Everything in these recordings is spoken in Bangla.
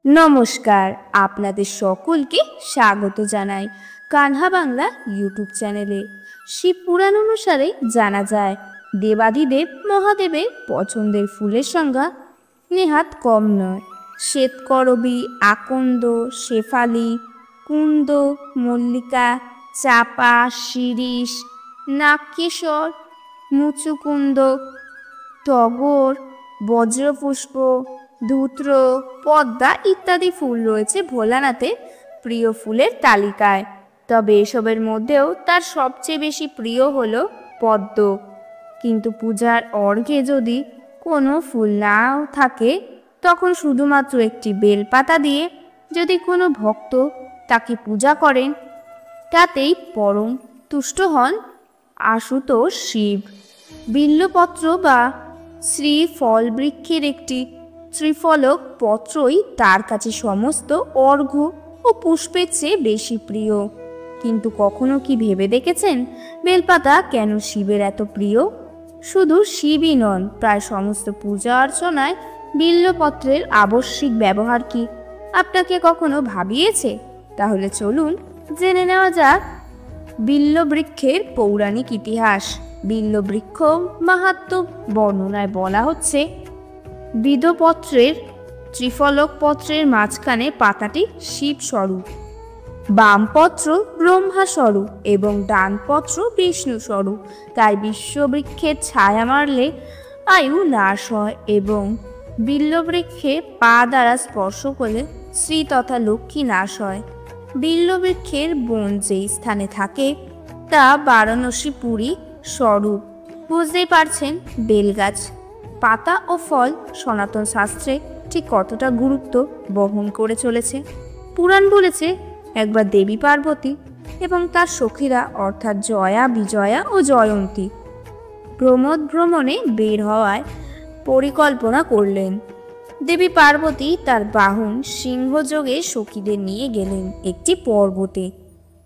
নমস্কার, আপনাদের সকলকে স্বাগত জানাই কানহা বাংলা ইউটিউব চ্যানেলে। শিব পুরাণ অনুসারে জানা যায়, দেবাদিদেব মহাদেবের পছন্দের ফুলের সংখ্যা নেহাত কম নয়। শ্বেতকরবী, আকন্দ, শেফালি, কুন্দ, মল্লিকা, চাপা, শিরীষ, নাগকেশর, মুচুকুন্দ, টগর, বজ্রপুষ্প, ধূত্র, পদ্মা ইত্যাদি ফুল রয়েছে ভোলানাথের প্রিয় ফুলের তালিকায়। তবে এসবের মধ্যেও তার সবচেয়ে বেশি প্রিয় হলো পদ্ম। কিন্তু পূজার অর্ঘ্যে যদি কোনো ফুল নাও থাকে, তখন শুধুমাত্র একটি বেলপাতা দিয়ে যদি কোনো ভক্ত তাকে পূজা করেন, তাতেই পরম তুষ্ট হন আশুতোষ শিব। বিল্বপত্র বা শ্রীফল বৃক্ষের একটি ত্রিফলক পত্রই তার কাছে সমস্ত অর্ঘ্য ও পুষ্পের চেয়ে বেশি প্রিয়। কিন্তু কখনো কি ভেবে দেখেছেন বেলপাতা কেন শিবের এত প্রিয়? শুধু শিবই নন, প্রায় সমস্ত পূজা অর্চনায় বিল্বপত্রের আবশ্যিক ব্যবহার কি আপনাকে কখনো ভাবিয়েছে? তাহলে চলুন জেনে নেওয়া যাক বিল্ববৃক্ষের পৌরাণিক ইতিহাস। বিল্ববৃক্ষ মাহাত্ম্য বর্ণনায় বলা হচ্ছে, বিল্বপত্রের ত্রিফলক পত্রের মাঝখানে পাতাটি শিব স্বরূপ, বাম পত্র ব্রহ্মা স্বরূপ এবং ডান পত্র বিষ্ণু স্বরূপ। তাই বিশ্ববৃক্ষের ছায়া মারলে আয়ু নাশ হয় এবং বিল্ববৃক্ষে পা দ্বারা স্পর্শ করলে শ্রী তথা লক্ষ্মী নাশ হয়। বিল্ববৃক্ষের বন যেই স্থানে থাকে তা বারাণসী পুরী স্বরূপ। বুঝতেই পারছেন বেলগাছ পাতা ও ফল সনাতন শাস্ত্রে ঠিক কতটা গুরুত্ব বহন করে চলেছে। পুরাণ বলেছে, একবার দেবী পার্বতী এবং তার সখীরা অর্থাৎ জয়া, বিজয়া ও জয়ন্তী প্রমোদ ভ্রমণে বের হওয়ায় পরিকল্পনা করলেন। দেবী পার্বতী তার বাহন সিংহযোগে সখীদের নিয়ে গেলেন একটি পর্বতে।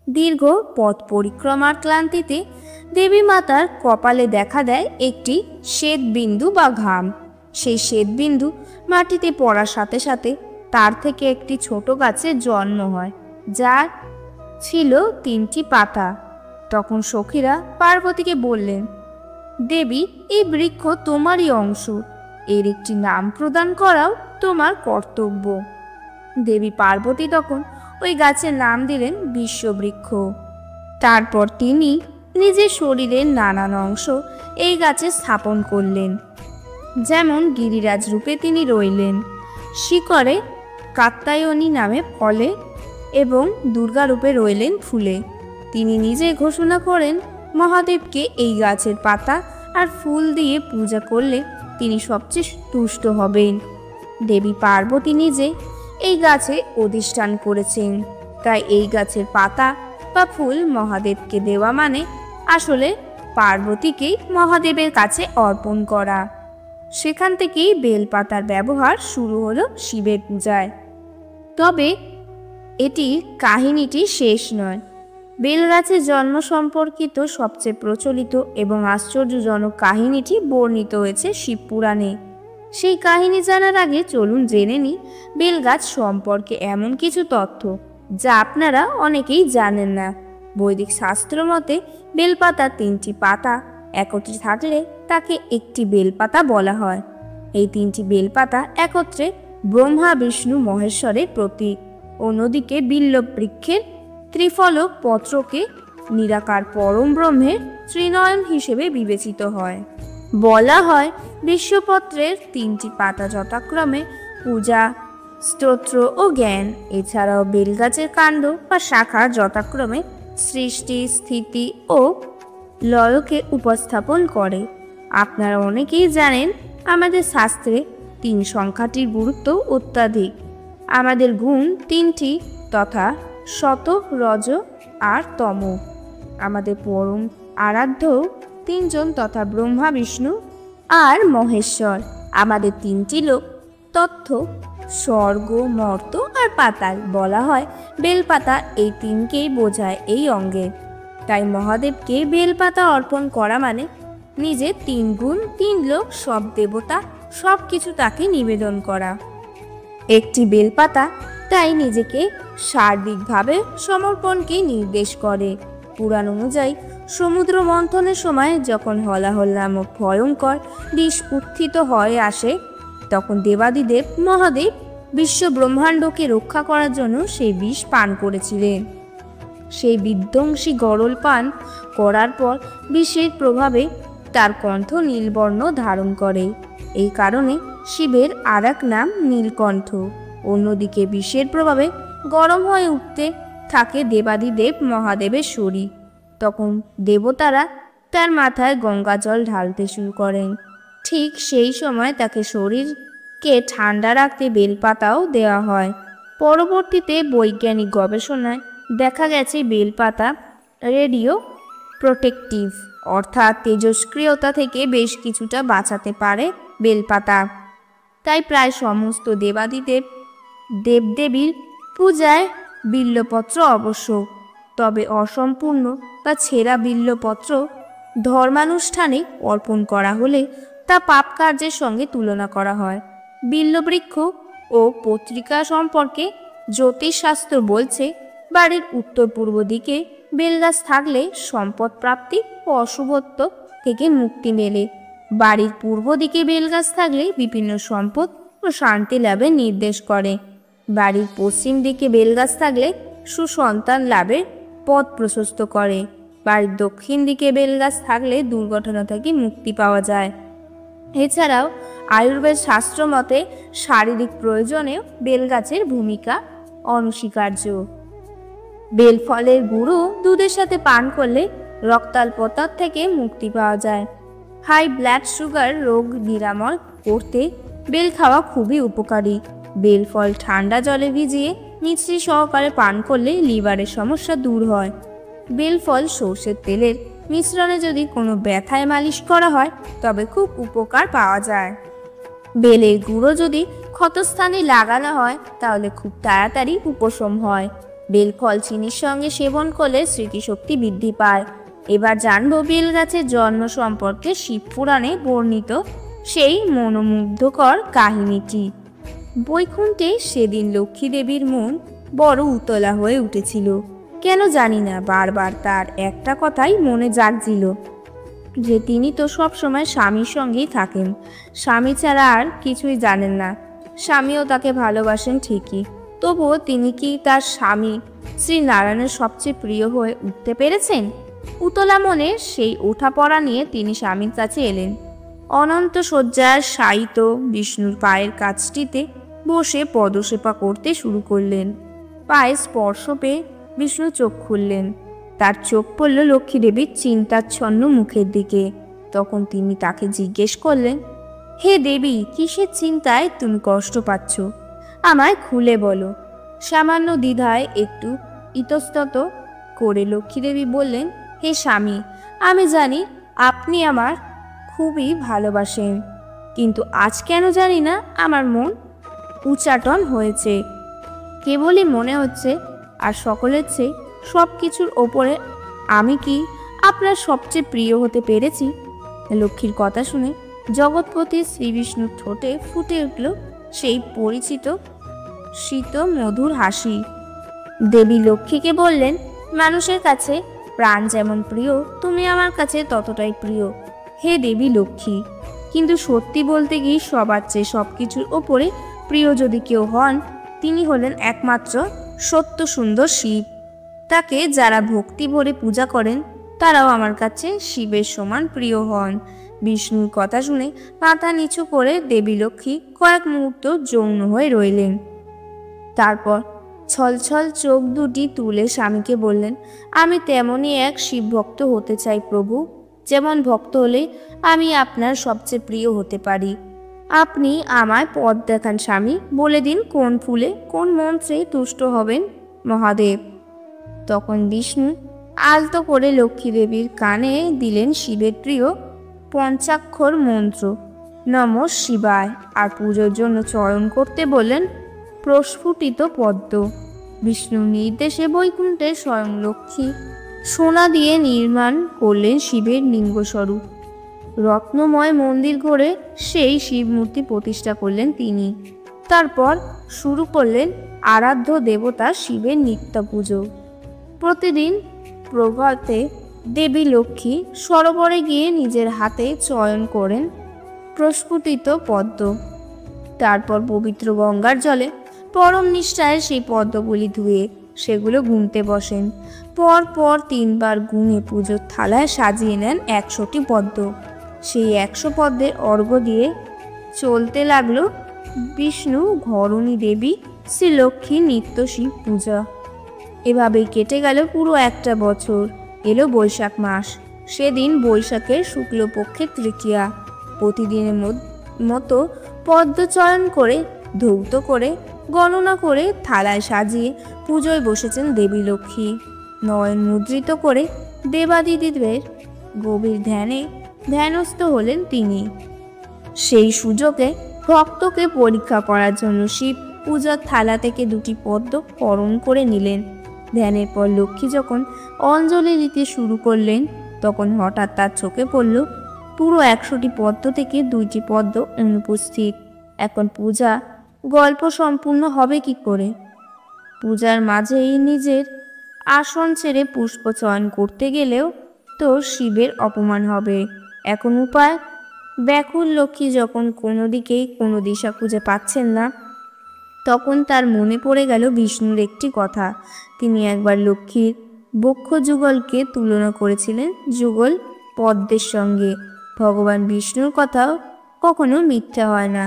দীর্ঘ পথ পরিক্রমার ক্লান্তিতে দেবী মাতার কপালে দেখা দেয় একটি শ্বেতবিন্দু বা ঘাম। সেই শ্বেতবিন্দু মাটিতে পড়ার সাথে সাথে তার থেকে একটি ছোট গাছের জন্ম হয়, যার ছিল 3টি পাতা। তখন সখীরা পার্বতীকে বললেন, দেবী, এই বৃক্ষ তোমারই অংশ, এর একটি নাম প্রদান করাও তোমার কর্তব্য। দেবী পার্বতী তখন ওই গাছের নাম দিলেন বিশ্ববৃক্ষ। তারপর তিনি নিজের শরীরের নানান অংশ এই গাছে স্থাপন করলেন। যেমন গিরিরাজ রূপে তিনি রইলেন, শিকড়ে কাত্যায়নী নামে ফলে এবং দুর্গা রূপে রইলেন ফুলে। তিনি নিজে ঘোষণা করেন, মহাদেবকে এই গাছের পাতা আর ফুল দিয়ে পূজা করলে তিনি সবচেয়ে তুষ্ট হবেন। দেবী পার্বতী নিজে এই গাছে অধিষ্ঠান করেছেন। তাই এই গাছের পাতা বা ফুল মহাদেবকে দেওয়া মানে আসলে পার্বতীকেই মহাদেবের কাছে অর্পণ করা। সেখান থেকেই বেলপাতার ব্যবহার শুরু হলো শিবের পূজায়। তবে এটির কাহিনীটি শেষ নয়। বেলগাছের জন্ম সম্পর্কিত সবচেয়ে প্রচলিত এবং আশ্চর্যজনক কাহিনীটি বর্ণিত হয়েছে শিবপুরাণে। সেই কাহিনী জানার আগে চলুন জেনে নিই বেলগাছ সম্পর্কে এমন কিছু তথ্য যা আপনারা অনেকেই জানেন না। বৈদিক শাস্ত্র মতে বেলপাতা 3টি পাতা একত্রে থাকলে তাকে একটি বেলপাতা বলা হয়। এই 3টি বেলপাতা একত্রে ব্রহ্মা, বিষ্ণু, মহেশ্বরের প্রতীক। অন্যদিকে বিল্ববৃক্ষের ত্রিফলক পত্রকে নিরাকার পরম ব্রহ্মের ত্রিনয়ন হিসেবে বিবেচিত হয়। বলা হয় বিশ্বপত্রের 3টি পাতা যথাক্রমে পূজা, স্তোত্র ও জ্ঞান, এছাড়াও বেলগাছের কাণ্ড বা শাখা যথাক্রমে সৃষ্টি, স্থিতি ও লয়কে উপস্থাপন করে। আপনারা অনেকেই জানেন আমাদের শাস্ত্রে 3 সংখ্যাটির গুরুত্ব অত্যাধিক। আমাদের গুণ 3টি তথা সত, রজ আর তম। আমাদের পরম আরাধ্য 3জন তথা ব্রহ্মা, বিষ্ণু আর মহেশ্বর। আমাদের 3টি লোক তথ্য স্বর্গ, মর্ত আর পাতাল। বলা হয় বেলপাতা এই 3কেই বোঝায় এই অঙ্গে। তাই মহাদেবকে বেলপাতা অর্পণ করা মানে নিজের 3 গুণ, 3 লোক, সব দেবতা, সব কিছু তাকে নিবেদন করা। একটি বেলপাতা তাই নিজেকে সার্বিকভাবে সমর্পণকে নির্দেশ করে। পুরাণ অনুযায়ী সমুদ্র মন্থনের সময় যখন হলাহল নামক ভয়ঙ্কর বিষ উত্থিত হয়ে আসে, তখন দেবাদিদেব মহাদেব বিশ্ব ব্রহ্মাণ্ডকে রক্ষা করার জন্য সেই বিষ পান করেছিলেন। সেই বিধ্বংসী গরল পান করার পর বিষের প্রভাবে তার কণ্ঠ নীলবর্ণ ধারণ করে। এই কারণে শিবের আর এক নাম নীলকণ্ঠ। অন্যদিকে বিষের প্রভাবে গরম হয়ে উঠতে থাকে দেবাদিদেব মহাদেবের শরীর। তখন দেবতারা তার মাথায় গঙ্গা জল ঢালতে শুরু করেন। ঠিক সেই সময় তাকে শরীরকে ঠান্ডা রাখতে বেলপাতাও দেওয়া হয়। পরবর্তীতে বৈজ্ঞানিক গবেষণায় দেখা গেছে বেলপাতা রেডিও প্রোটেক্টিভ অর্থাৎ তেজস্ক্রিয়তা থেকে বেশ কিছুটা বাঁচাতে পারে বেলপাতা। তাই প্রায় সমস্ত দেবাদিদেব দেবদেবীর পূজায় বিল্বপত্র আবশ্যক। তবে অসম্পূর্ণ বা ছেঁড়া বিল্বপত্র ধর্মানুষ্ঠানে অর্পণ করা হলে তা পাপ কার্যের সঙ্গে তুলনা করা হয়। বিল্ববৃক্ষ ও পত্রিকা সম্পর্কে জ্যোতিষশাস্ত্র বলছে, বাড়ির উত্তর পূর্ব দিকে বেলগাছ থাকলে সম্পদ প্রাপ্তি ও অশুভত্ব থেকে মুক্তি মেলে। বাড়ির পূর্ব দিকে বেলগাছ থাকলে বিভিন্ন সম্পদ ও শান্তি লাভের নির্দেশ করে। বাড়ির পশ্চিম দিকে বেলগাছ থাকলে সুসন্তান লাভের পথ প্রশস্ত করে। বাড়ির দক্ষিণ দিকে বেলগাছ থাকলে দুর্ঘটনা থেকে মুক্তি পাওয়া যায়। এছাড়াও আয়ুর্বেদ শাস্ত্র মতে শারীরিক প্রয়োজনেও বেলগাছের ভূমিকা অনস্বীকার্য। বেলফলের গুঁড়ো দুধের সাথে পান করলে রক্তাল্পতার থেকে মুক্তি পাওয়া যায়। হাই ব্লাড সুগার রোগ নিরাময় করতে বেল খাওয়া খুবই উপকারী। বেলফল ঠান্ডা জলে ভিজিয়ে মিশ্রি সহকারে পান করলে লিভারের সমস্যা দূর হয়। বেলফল সর্ষের তেলের মিশ্রণে যদি কোনো ব্যথায় মালিশ করা হয় তবে খুব উপকার পাওয়া যায়। বেলের গুঁড়ো যদি ক্ষতস্থানে লাগানো হয় তাহলে খুব তাড়াতাড়ি উপশম হয়। বেলফল চিনির সঙ্গে সেবন করলে স্মৃতিশক্তি বৃদ্ধি পায়। এবার জানবো বেল গাছের জন্ম সম্পর্কে শিবপুরাণে বর্ণিত সেই মনোমুগ্ধকর কাহিনীটি। বৈকুণ্ঠে সেদিন লক্ষ্মী দেবীর মন বড় উতলা হয়ে উঠেছিল। কেন জানি না বারবার তার একটা কথাই মনে জাগছিল, যে তিনি তো সবসময় স্বামীর সঙ্গেই থাকেন, স্বামী ছাড়া আর কিছুই জানেন না। স্বামীও তাকে ভালোবাসেন ঠিকই, তবুও তিনি কি তার স্বামী শ্রী নারায়ণের সবচেয়ে প্রিয় হয়ে উঠতে পেরেছেন? উতলা মনে সেই ওঠাপড়া নিয়ে তিনি স্বামীর কাছে এলেন। অনন্ত শয্যার শায়িত বিষ্ণুর পায়ের কাছটিতে বসে পদসেবা করতে শুরু করলেন। পায়ে স্পর্শ পেয়ে বিষ্ণু চোখ খুললেন। তার চোখ পড়ল লক্ষ্মী দেবীর চিন্তাচ্ছন্ন মুখের দিকে। তখন তিনি তাকে জিজ্ঞেস করলেন, হে দেবী, কিসের চিন্তায় তুমি কষ্ট পাচ্ছ? আমায় খুলে বলো। সামান্য দ্বিধায় একটু ইতস্তত করে লক্ষ্মী দেবী বললেন, হে স্বামী, আমি জানি আপনি আমার খুবই ভালোবাসেন, কিন্তু আজ কেন জানি না আমার মন উচাটন হয়েছে। কেবলই মনে হচ্ছে আর সকলের চেয়ে সব কিছুর ওপরে আমি কি আপনার সবচেয়ে প্রিয় হতে পেরেছি? লক্ষ্মীর কথা শুনে জগৎপতি শ্রীবিষ্ণুর ঠোঁটে ফুটে উঠল সেই পরিচিত শীত মধুর হাসি। দেবী লক্ষ্মীকে বললেন, মানুষের কাছে প্রাণ যেমন প্রিয়, তুমি আমার কাছে ততটাই প্রিয় হে দেবী লক্ষ্মী। কিন্তু সত্যি বলতে কি, সবার চেয়ে সব কিছুর ওপরে প্রিয় যদি কেউ হন, তিনি হলেন একমাত্র সত্য সুন্দর শিব। তাকে যারা ভক্তি ভরে পূজা করেন তারাও আমার কাছে শিবের সমান প্রিয় হন। বিষ্ণুর কথা শুনে মাথা নিচু করে দেবী লক্ষ্মী কয়েক মুহূর্ত যৌন হয়ে রইলেন। তারপর ছলছল চোখ দুটি তুলে স্বামীকে বললেন, আমি তেমনই এক শিব ভক্ত হতে চাই প্রভু, যেমন ভক্ত হলে আমি আপনার সবচেয়ে প্রিয় হতে পারি। আপনি আমায় পথ দেখান স্বামী, বলে দিন কোন ফুলে কোন মন্ত্রে তুষ্ট হবেন মহাদেব। তখন বিষ্ণু আলতো করে লক্ষ্মী দেবীর কানে দিলেন শিবের প্রিয় পঞ্চাক্ষর মন্ত্র নমঃ শিবায়, আর পুজোর জন্য চয়ন করতে বললেন প্রস্ফুটিত পদ্ম। বিষ্ণুর নির্দেশে বৈকুণ্ঠে স্বয়ং লক্ষ্মী সোনা দিয়ে নির্মাণ করলেন শিবের লিঙ্গস্বরূপ। রত্নময় মন্দির গড়ে সেই শিব মূর্তি প্রতিষ্ঠা করলেন তিনি। তারপর শুরু করলেন আরাধ্য দেবতা শিবের নিত্য পুজো। প্রতিদিন প্রভাতে দেবী লক্ষ্মী সরোবরে গিয়ে নিজের হাতে চয়ন করেন প্রস্ফুটিত পদ্ম। তারপর পবিত্র গঙ্গার জলে পরম নিষ্ঠায় সেই পদ্মগুলি ধুয়ে সেগুলো গুনতে বসেন। পর পর 3 বার গুনে পুজোর থালায় সাজিয়ে নেন 100টি পদ্ম। সেই 100 পদ্মের অর্ঘ্য দিয়ে চলতে লাগলো বিষ্ণু ঘরণী দেবী শ্রীলক্ষ্মী নিত্য শিব পূজা। এভাবেই কেটে গেল পুরো একটা বছর। এলো বৈশাখ মাস। সেদিন বৈশাখের শুক্লপক্ষের তৃতীয়া। প্রতিদিনের মতো পদ্ম চয়ন করে, ধৌত করে, গণনা করে থালায় সাজিয়ে পুজোয় বসেছেন দেবী লক্ষ্মী। নয়ন মুদ্রিত করে দেবাদিদেবের গভীর ধ্যানস্থ হলেন তিনি। সেই সুযোগে ভক্তকে পরীক্ষা করার জন্য শিব পূজার থালা থেকে 2টি পদ্ম হরণ করে নিলেন। ধ্যানের পর লক্ষ্মী যখন অঞ্জলি দিতে শুরু করলেন, তখন হঠাৎ তার চোখে পড়ল পুরো 100টি পদ্ম থেকে 2টি পদ্ম অনুপস্থিত। এখন পূজা গল্প সম্পূর্ণ হবে কি করে? পূজার মাঝেই নিজের আসন ছেড়ে পুষ্প চয়ন করতে গেলেও তো শিবের অপমান হবে। এখন উপায়? ব্যাকুল লক্ষ্মী যখন কোনো দিকেই কোনো দিশা খুঁজে পাচ্ছেন না, তখন তার মনে পড়ে গেল বিষ্ণুর একটি কথা। তিনি একবার লক্ষ্মীর বক্ষ যুগলকে তুলনা করেছিলেন যুগল পদ্মের সঙ্গে। ভগবান বিষ্ণুর কথাও কখনো মিথ্যা হয় না।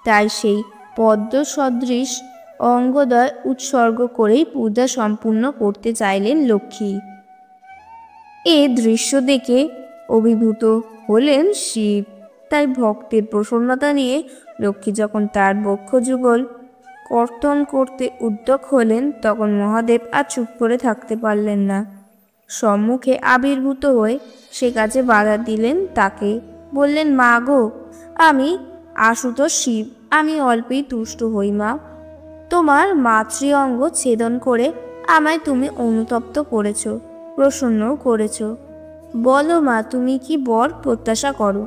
তাই সেই পদ্ম সদৃশ অঙ্গদয় উৎসর্গ করেই পূজা সম্পূর্ণ করতে চাইলেন লক্ষ্মী। এ দৃশ্য দেখে অভিভূত হলেন শিব। তাই ভক্তের প্রসন্নতা নিয়ে লক্ষ্মী যখন তার বক্ষ যুগল কর্তন করতে উদ্যোগ হলেন, তখন মহাদেব আর চুপ করে থাকতে পারলেন না। সম্মুখে আবির্ভূত হয়ে সে কাজে বাধা দিলেন তাকে। বললেন, মা গো, আমি আশুতোষ শিব, আমি অল্পেই তুষ্ট হই মা। তোমার মাতৃ অঙ্গ ছেদন করে আমায় তুমি অনুতপ্ত করেছ, প্রসন্নও করেছ। বলো মা, তুমি কি বর প্রত্যাশা করো?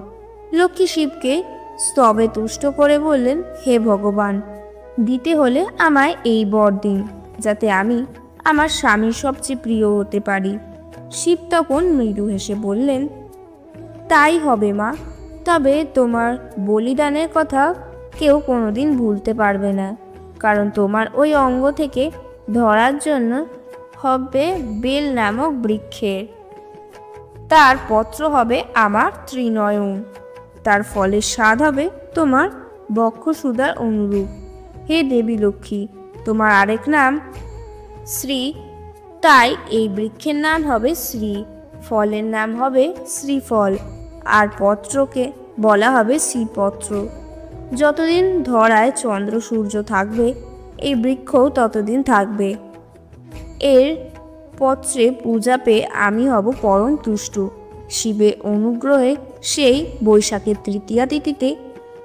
লক্ষ্মী শিবকে স্তবে তুষ্ট করে বললেন, হে ভগবান, দিতে হলে আমায় এই বর দিন, যাতে আমি আমার স্বামীর সবচেয়ে প্রিয় হতে পারি। শিব তখন মৃদু হেসে বললেন, তাই হবে মা, তবে তোমার বলিদানের কথা কেউ কোনোদিন ভুলতে পারবে না, কারণ তোমার ওই অঙ্গ থেকে ধরার জন্য হবে বেল নামক বৃক্ষের। তার পত্র হবে আমার ত্রিনয়ন, তার ফলের স্বাদ হবে তোমার বক্ষসুধার অনুরূপ। হে দেবী লক্ষ্মী, তোমার আরেক নাম শ্রী, তাই এই বৃক্ষের নাম হবে শ্রী, ফলের নাম হবে শ্রীফল, আর পত্রকে বলা হবে শ্রীপত্র। যতদিন ধরায় চন্দ্র সূর্য থাকবে, এই বৃক্ষও ততদিন থাকবে। এর পত্রে পূজা পেয়ে আমি হব পরম তুষ্ট। শিবের অনুগ্রহে সেই বৈশাখের তৃতীয়া তিথিতে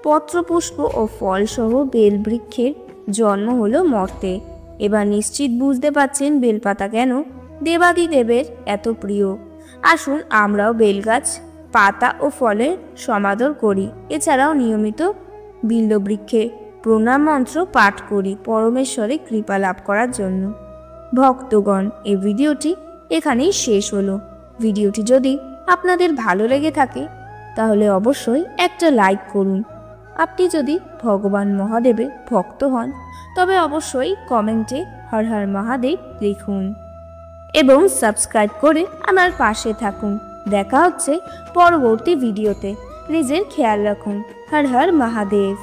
পত্রপুষ্প ও ফলসহ বেলবৃক্ষের জন্ম হলো মর্তে। এবার নিশ্চিত বুঝতে পারছেন বেলপাতা কেন দেবাদিদেবের এত প্রিয়। আসুন আমরাও বেলগাছ, পাতা ও ফলের সমাদর করি। এছাড়াও নিয়মিত বিল্ববৃক্ষে প্রণাম মন্ত্র পাঠ করি পরমেশ্বরের কৃপা লাভ করার জন্য। ভক্তগণ, এই ভিডিওটি এখানেই শেষ হলো। ভিডিওটি যদি আপনাদের ভালো লেগে থাকে তাহলে অবশ্যই একটা লাইক করুন। আপনি যদি ভগবান মহাদেবের ভক্ত হন তবে অবশ্যই কমেন্টে হর হর মহাদেব লিখুন এবং সাবস্ক্রাইব করে আমার পাশে থাকুন। দেখা হচ্ছে পরবর্তী ভিডিওতে। নিজের খেয়াল রাখুন। হর হর মহাদেব।